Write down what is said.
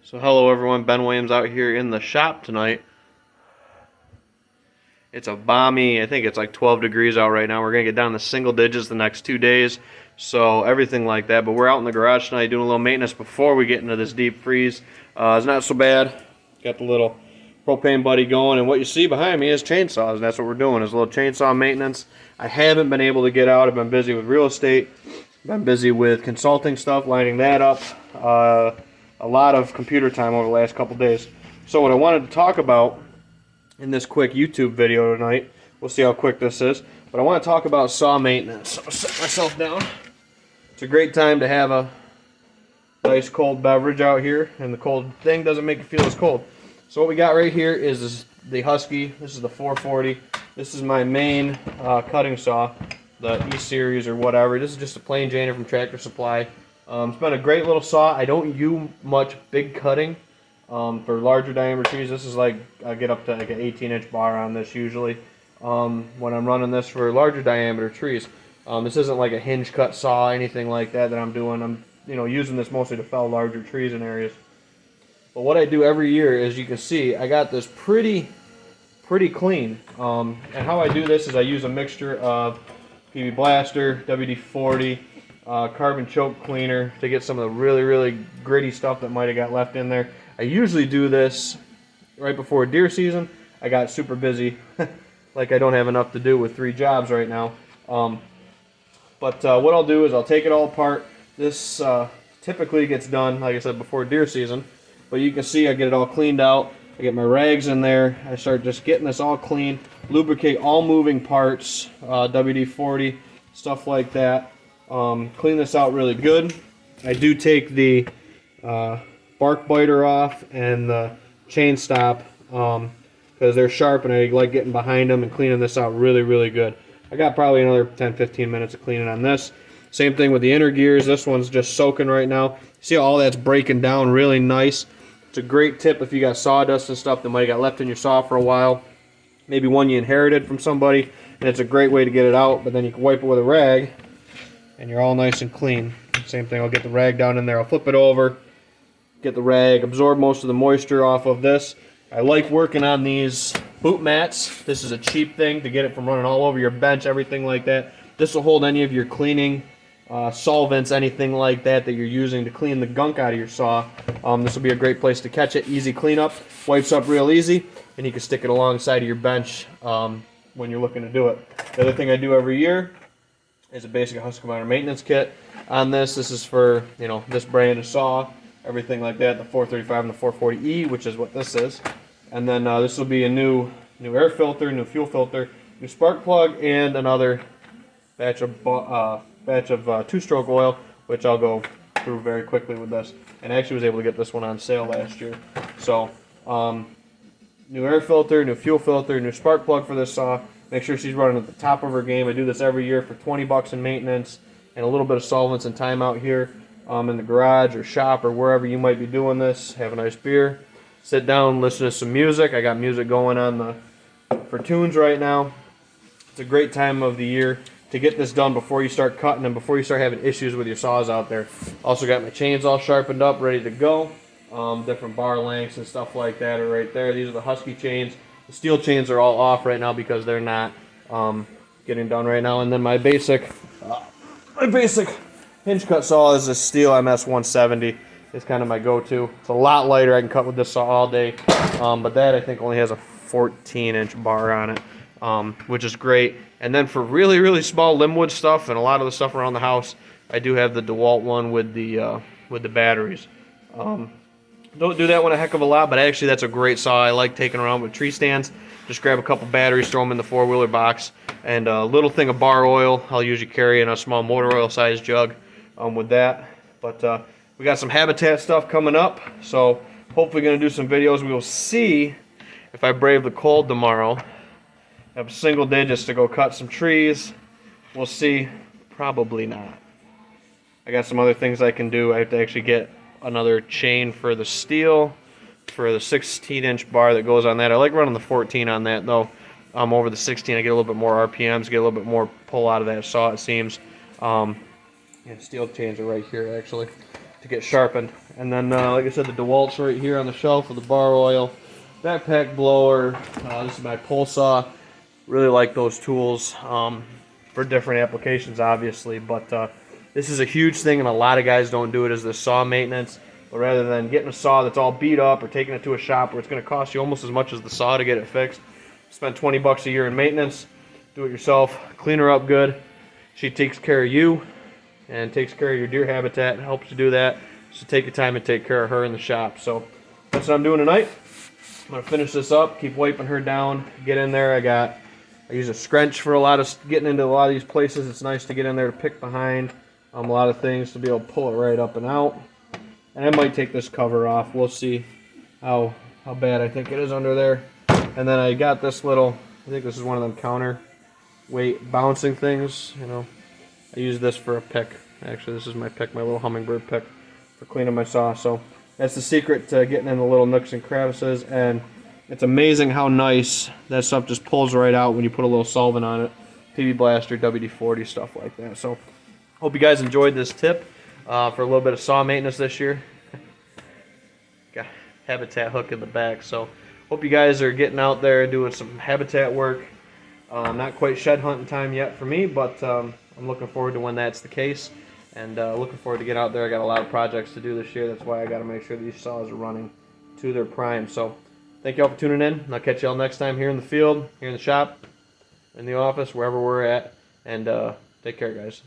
So hello everyone, Ben Williams out here in the shop tonight. It's a balmy, I think it's like 12 degrees out right now. We're going to get down to single digits the next 2 days, so everything like that. But we're out in the garage tonight doing a little maintenance before we get into this deep freeze. It's not so bad. Got the little propane buddy going, and what you see behind me is chainsaws, and that's what we're doing, is a little chainsaw maintenance. I haven't been able to get out. I've been busy with real estate. Been busy with consulting stuff, lining that up. A lot of computer time over the last couple days. So what I wanted to talk about in this quick YouTube video tonight, we'll see how quick this is, but I want to talk about saw maintenance. So I'll set myself down. It's a great time to have a nice cold beverage out here, and the cold thing doesn't make it feel as cold. So what we got right here is the Husky. This is the 440. This is my main cutting saw, the E-Series or whatever. This is just a plain Jane from Tractor Supply. It's been a great little saw. I don't use much big cutting for larger diameter trees. This is like, I get up to like an 18-inch bar on this usually when I'm running this for larger diameter trees. This isn't like a hinge cut saw, anything like that I'm doing. I'm using this mostly to fell larger trees in areas. But what I do every year, as you can see, I got this pretty clean. And how I do this is I use a mixture of PB Blaster, WD-40, carbon choke cleaner to get some of the really gritty stuff that might have got left in there. I usually do this right before deer season. I got super busy, like I don't have enough to do with 3 jobs right now. But what I'll do is I'll take it all apart. This typically gets done, like I said, before deer season. But you can see I get it all cleaned out. I get my rags in there. I start just getting this all clean. Lubricate all moving parts, WD-40, stuff like that. Clean this out really good. I do take the bark biter off and the chain stop because they're sharp, and I like getting behind them and cleaning this out really good. I got probably another 10-15 minutes of cleaning on this. Same thing with the inner gears. This one's just soaking right now. See how all that's breaking down really nice. It's a great tip if you got sawdust and stuff that might have got left in your saw for a while. Maybe one you inherited from somebody, and it's a great way to get it out, but then you can wipe it with a rag and you're all nice and clean. Same thing, I'll get the rag down in there, I'll flip it over, get the rag, absorb most of the moisture off of this. I like working on these boot mats. This is a cheap thing to get it from running all over your bench, everything like that. This will hold any of your cleaning solvents, anything like that you're using to clean the gunk out of your saw. This will be a great place to catch it. Easy cleanup, wipes up real easy, and you can stick it alongside of your bench when you're looking to do it. The other thing I do every year is a basic Husqvarna maintenance kit on this. This is for this brand of saw, everything like that, the 435 and the 440E, which is what this is. And then this will be a new air filter, new fuel filter, new spark plug, and another batch of two-stroke oil, which I'll go through very quickly with this. And I actually was able to get this one on sale last year. So new air filter, new fuel filter, new spark plug for this saw. Make sure she's running at the top of her game. I do this every year for 20 bucks in maintenance and a little bit of solvents and time out here in the garage or shop or wherever you might be doing this. Have a nice beer, sit down, listen to some music. I got music going on for tunes right now. It's a great time of the year to get this done before you start cutting and before you start having issues with your saws out there. Also got my chains all sharpened up, ready to go. Different bar lengths and stuff like that are right there. These are the Husky chains. The steel chains are all off right now because they're not getting done right now. And then my basic hinge cut saw is a Stihl MS 170. It's kind of my go-to. It's a lot lighter. I can cut with this saw all day. But that I think only has a 14-inch bar on it, which is great. And then for really small limbwood stuff and a lot of the stuff around the house, I do have the DeWalt one with the batteries. Don't do that one a heck of a lot, but actually that's a great saw. I like taking around with tree stands. Just grab a couple batteries, throw them in the four-wheeler box, and a little thing of bar oil. I'll usually carry in a small motor oil size jug with that. But we got some habitat stuff coming up, so hopefully going to do some videos. We will see if I brave the cold tomorrow. Have single digits to go cut some trees. We'll see. Probably not. I got some other things I can do. I have to actually get another chain for the Stihl, for the 16-inch bar that goes on that. I like running the 14 on that though. Over the 16 I get a little bit more RPMs, get a little bit more pull out of that saw, it seems. Yeah, Stihl chains are right here actually. to get sharpened. And then, like I said, the DeWalt's right here on the shelf with the bar oil, backpack blower. This is my pole saw. Really like those tools for different applications, obviously. But this is a huge thing, and a lot of guys don't do it, is the saw maintenance. But rather than getting a saw that's all beat up or taking it to a shop where it's going to cost you almost as much as the saw to get it fixed, spend 20 bucks a year in maintenance, do it yourself, clean her up good. She takes care of you and takes care of your deer habitat, helps you do that. So take your time and take care of her in the shop. So that's what I'm doing tonight. I'm going to finish this up, keep wiping her down, get in there. I use a scrunch for getting into a lot of these places. It's nice to get in there to pick behind a lot of things to be able to pull it right up and out. And I might take this cover off. We'll see how bad I think it is under there. And then I got this little, I think this is one of them counterweight bouncing things. You know, I use this for a pick. Actually, this is my pick, my little hummingbird pick for cleaning my saw. So that's the secret to getting in the little nooks and crevices. And it's amazing how nice that stuff just pulls right out when you put a little solvent on it. PB Blaster, WD-40, stuff like that. So hope you guys enjoyed this tip for a little bit of saw maintenance this year. Got habitat hook in the back. So hope you guys are getting out there doing some habitat work. Not quite shed hunting time yet for me, but I'm looking forward to when that's the case. And looking forward to get out there. I got a lot of projects to do this year. That's why I got to make sure these saws are running to their prime. So thank you all for tuning in. And I'll catch you all next time here in the field, here in the shop, in the office, wherever we're at. And take care, guys.